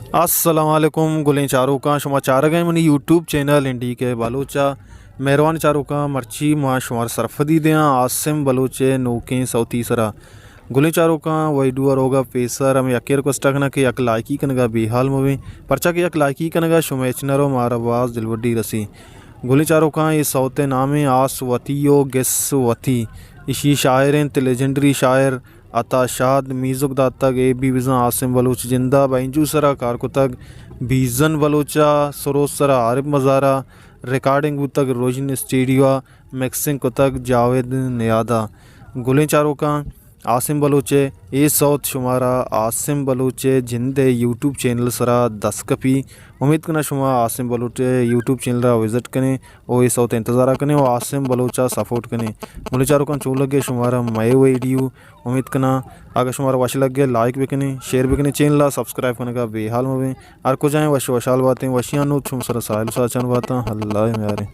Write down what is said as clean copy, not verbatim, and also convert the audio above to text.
अस्सलामुअलैकुम गुलें चारों का शुमा चार गए मनी यूट्यूब चैनल इंडी के बलोचा मेहरबान चारों का मर्ची माँ शुमार सरफदी दियाँ आसिम बलोचे नोकें सौती सरा गुलें चारों का वैडुअर होगा पेसर हमें यकेर को स्टकना के यक लाइकी कनगा बेहाल मोवे परचा के यक लाइकी कनगा शुमेचनरो मारवाज दिलवड्डी रसी गुलें चारों का ये सौते नामे आस वतीयो गेस वती इसी शायरें लेजेंडरी शायर अता शाद मीज़ुक दातक ए बी विज़ा आसिम बलूच जिंदा बैंजू सरा कारकुतक बीजन बलूचा सरोसरा आरिफ मज़ारा रिकॉर्डिंग उतक रोजिन स्टूडियो मिक्सिंग कुतक जावेद नियादा गुलें चारों का आसिम बलूचे ए सौत शुमारा आसिम बलूचे जिंदे यूट्यूब चैनल सरा दस्कपी उम्मीद करना शुमा आसिम बलूचे यूट्यूब चैनल विजिट करें और ये सौत इंतज़ार करें और आसिम बलूचा सपोर्ट करें मुझे चारों का चूल लगे शुमारा मए वीडियो उम्मीद करना अगर शुमारा वश लग गया लाइक भी करें शेयर भी करें चैनल सब्सक्राइब करने का बेहाल में और कुछ आए वश वशाल बातें वशियाँ नो छुम सर साहिल साचन बातें हल्ला यारे।